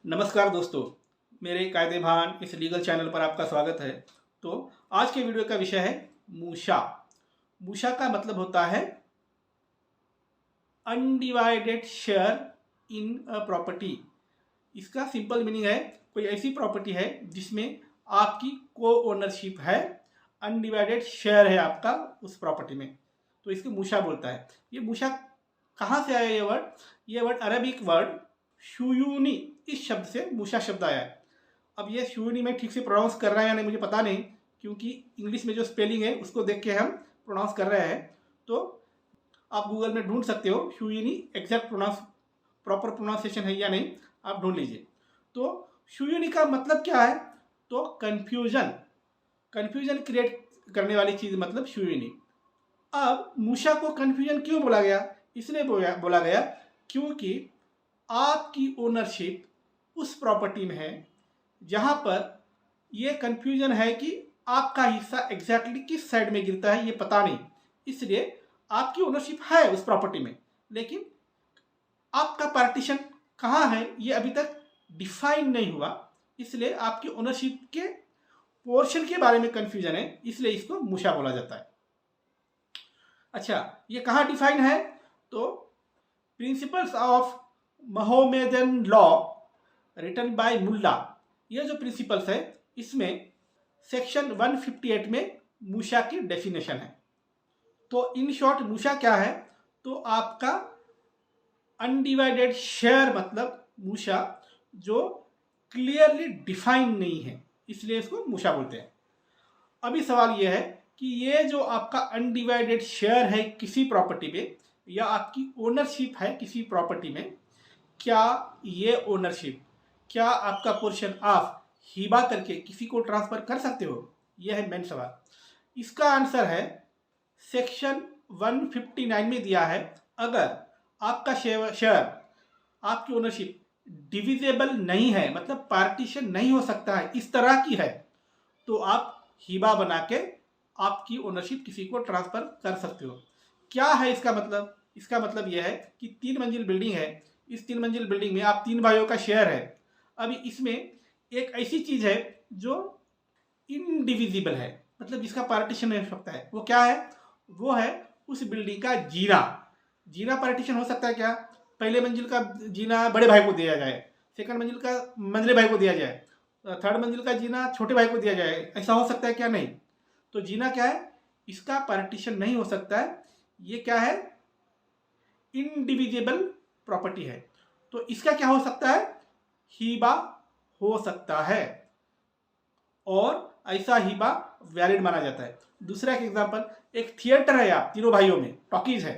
नमस्कार दोस्तों, मेरे कायदे भान इस लीगल चैनल पर आपका स्वागत है। तो आज के वीडियो का विषय है मूशा। मूशा का मतलब होता है undivided share in a property. इसका सिंपल मीनिंग है कोई ऐसी प्रॉपर्टी है जिसमें आपकी को ओनरशिप है, अनडिवाइडेड शेयर है आपका उस प्रॉपर्टी में, तो इसको मूशा बोलता है। ये मूशा कहाँ से आया ये वर्ड अरबिक वर्ड शुयूनी, इस शब्द से मूशा शब्द आया है। अब ये शुयूनी में ठीक से प्रोनाउंस कर रहा है या नहीं मुझे पता नहीं, क्योंकि इंग्लिश में जो स्पेलिंग है उसको देख के हम प्रोनाउंस कर रहे हैं। तो आप गूगल में ढूंढ सकते हो शुयूनी एग्जैक्ट प्रॉपर प्रोनाउंसिएशन है या नहीं, आप ढूंढ लीजिए। तो शुयूनी का मतलब क्या है? तो कन्फ्यूजन क्रिएट करने वाली चीज़ मतलब शुयूनी। अब मूशा को कन्फ्यूजन क्यों बोला गया? इसलिए बोला गया क्योंकि आपकी ओनरशिप उस प्रॉपर्टी में है जहां पर यह कन्फ्यूजन है कि आपका हिस्सा एग्जैक्टली किस साइड में गिरता है ये पता नहीं। इसलिए आपकी ओनरशिप है उस प्रॉपर्टी में, लेकिन आपका पार्टीशन कहाँ है ये अभी तक डिफाइन नहीं हुआ। इसलिए आपकी ओनरशिप के पोर्शन के बारे में कन्फ्यूजन है, इसलिए इसको मूशा बोला जाता है। अच्छा, ये कहाँ डिफाइन है? तो principles of Mohammedan law written by Mulla, ये जो प्रिंसिपल्स है इसमें सेक्शन 158 में मूशा की डेफिनेशन है। तो इन शॉर्ट मूशा क्या है? तो आपका अनडिवाइडेड शेयर मतलब मूशा जो क्लियरली डिफाइन नहीं है, इसलिए इसको मूशा बोलते हैं। अभी सवाल यह है कि ये जो आपका अनडिवाइडेड शेयर है किसी प्रॉपर्टी में या आपकी ओनरशिप है किसी प्रॉपर्टी में, क्या ये ओनरशिप, क्या आपका पोर्शन आप हिबा करके किसी को ट्रांसफर कर सकते हो? यह है मेन सवाल। इसका आंसर है सेक्शन 159 में दिया है। अगर आपका शेयर आपकी ओनरशिप डिविजेबल नहीं है, मतलब पार्टीशन नहीं हो सकता है, इस तरह की है, तो आप हिबा बना के आपकी ओनरशिप किसी को ट्रांसफर कर सकते हो। क्या है इसका मतलब? इसका मतलब यह है कि 3 मंजिल बिल्डिंग है, इस 3 मंजिल बिल्डिंग में आप 3 भाइयों का शेयर है। अभी इसमें एक ऐसी चीज है जो इनडिविजिबल है, मतलब जिसका पार्टीशन नहीं हो सकता है। वो क्या है? वो है उस बिल्डिंग का जीना। जीना पार्टीशन हो सकता है क्या? पहले मंजिल का जीना बड़े भाई को दिया जाए, सेकंड मंजिल का मंझले भाई को दिया जाए, थर्ड मंजिल का जीना छोटे भाई को दिया जाए, ऐसा हो सकता है क्या? नहीं। तो जीना क्या है? इसका पार्टीशन नहीं हो सकता है। ये क्या है? इनडिविजिबल प्रॉपर्टी है। तो इसका क्या हो सकता है? हीबा हो सकता है, और ऐसा हीबा वैलिड माना जाता है। दूसरा एक एग्जांपल, एक थिएटर है, आप तीनों भाइयों में टॉकीज है।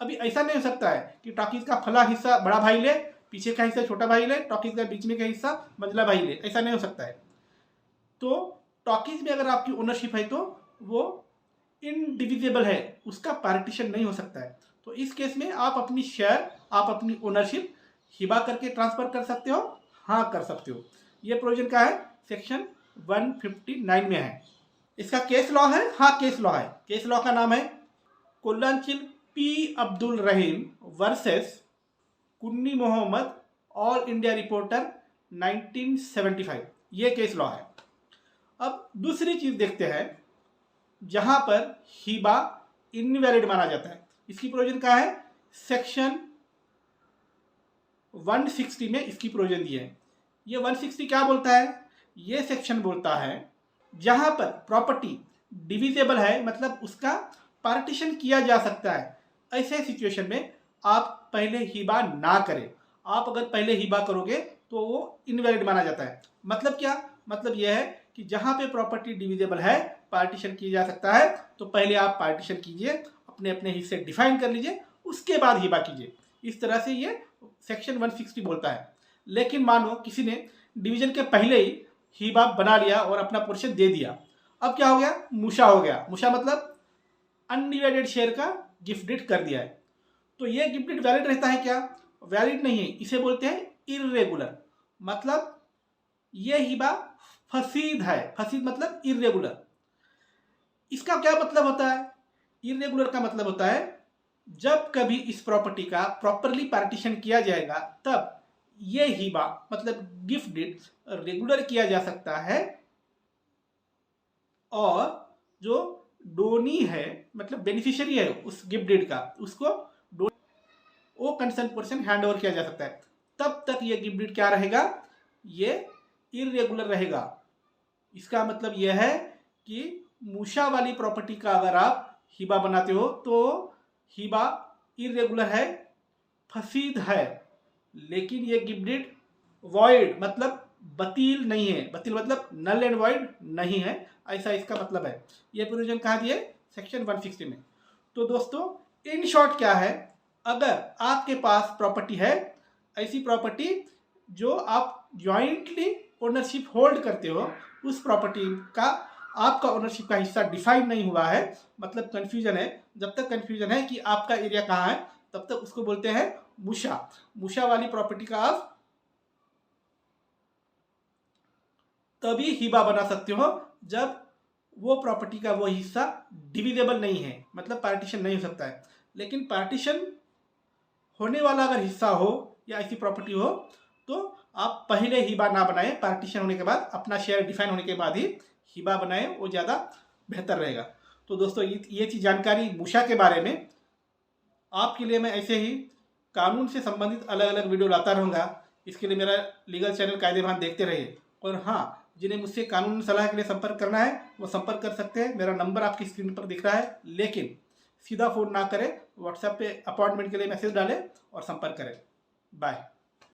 अभी ऐसा नहीं हो सकता है कि टॉकीज का फला हिस्सा बड़ा भाई ले, पीछे का हिस्सा छोटा भाई ले, टॉकीज का बीच में का हिस्सा मंझला भाई ले, ऐसा नहीं हो सकता है। तो टॉकीज में अगर आपकी ओनरशिप है तो वो इनडिविजिबल है, उसका पार्टीशन नहीं हो सकता है। तो इस केस में आप अपनी शेयर, आप अपनी ओनरशिप हिबा करके ट्रांसफर कर सकते हो। हाँ, कर सकते हो। ये प्रोविजन का है सेक्शन 159 में है। इसका केस लॉ है, हाँ केस लॉ है। केस लॉ का नाम है कोल्लांचिल पी अब्दुल रहीम वर्सेस कुन्नी मोहम्मद ऑल इंडिया रिपोर्टर 1975, ये केस लॉ है। अब दूसरी चीज देखते हैं जहां पर हिबा इनवैलिड माना जाता है। इसकी प्रोविजन क्या है? सेक्शन 160 में इसकी प्रोविजन दी है। ये 160 क्या बोलता है? ये सेक्शन बोलता है जहां पर प्रॉपर्टी डिविजेबल है, मतलब उसका पार्टीशन किया जा सकता है, ऐसे सिचुएशन में आप पहले हिबा ना करें। आप अगर पहले हिबा करोगे तो वो इनवैलिड माना जाता है। मतलब क्या? मतलब यह है कि जहां पे प्रॉपर्टी डिविजेबल है, पार्टीशन किया जा सकता है, तो पहले आप पार्टीशन कीजिए, अपने अपने हिस्से डिफाइन कर लीजिए, उसके बाद हिबा कीजिए। इस तरह से ये सेक्शन 160 बोलता है। लेकिन मानो किसी ने डिवीजन के पहले ही हिबा बना लिया और अपना पोर्शन दे दिया, अब क्या हो गया? मूशा हो गया। मूशा मतलब अनडिवाइडेड शेयर का गिफ्ट डीड कर दिया है। तो ये गिफ्ट डीड वैलिड रहता है क्या? वैलिड नहीं है, इसे बोलते हैं इर्रेगुलर। मतलब ये हिबा फसीद है। फसीद मतलब इर्रेगुलर। इसका क्या मतलब होता है? इर्रेगुलर का मतलब होता है जब कभी इस प्रॉपर्टी का प्रॉपरली पार्टीशन किया जाएगा तब ये हिबा मतलब गिफ्ट डीड रेगुलर किया जा सकता है और जो डोनी है मतलब बेनिफिशियरी है उस गिफ्ट डीड का, उसको वो कंसर्न पर्सन हैंड ओवर किया जा सकता है। तब तक ये गिफ्ट डीड क्या रहेगा, ये इरेगुलर रहेगा। इसका मतलब यह है कि मूशा वाली प्रॉपर्टी का अगर आप हिबा बनाते हो तो हिबा इरेगुलर है, फसीद है, लेकिन ये गिफ्ट डीड वॉइड मतलब बतील नहीं है, बतील मतलब नल एंड वॉइड नहीं है, ऐसा इसका मतलब है। ये प्रोविजन कहाँ दिए, सेक्शन 160 में। तो दोस्तों इन शॉर्ट क्या है, अगर आपके पास प्रॉपर्टी है, ऐसी प्रॉपर्टी जो आप जॉइंटली ओनरशिप होल्ड करते हो, उस प्रॉपर्टी का आपका ओनरशिप का हिस्सा डिफाइन नहीं हुआ है, मतलब कंफ्यूजन है, जब तक कंफ्यूजन है कि आपका एरिया कहाँ है तब तक उसको बोलते हैं मूशा। मूशा वाली प्रॉपर्टी का आप तभी हिबा बना सकते हो जब वो प्रॉपर्टी का वो हिस्सा डिविजेबल नहीं है, मतलब पार्टीशन नहीं हो सकता है। लेकिन पार्टीशन होने वाला अगर हिस्सा हो या ऐसी प्रॉपर्टी हो तो आप पहले हिबा ना बनाए, पार्टीशन होने के बाद, अपना शेयर डिफाइन होने के बाद ही हिबा बनाए, वो ज़्यादा बेहतर रहेगा। तो दोस्तों ये थी जानकारी मूशा के बारे में। आपके लिए मैं ऐसे ही कानून से संबंधित अलग अलग वीडियो लाता रहूँगा। इसके लिए मेरा लीगल चैनल कायदेभान देखते रहिए। और हाँ, जिन्हें मुझसे कानूनी सलाह के लिए संपर्क करना है वो संपर्क कर सकते हैं। मेरा नंबर आपकी स्क्रीन पर दिख रहा है, लेकिन सीधा फ़ोन ना करें, व्हाट्सएप पे अपॉइंटमेंट के लिए मैसेज डालें और संपर्क करें। बाय।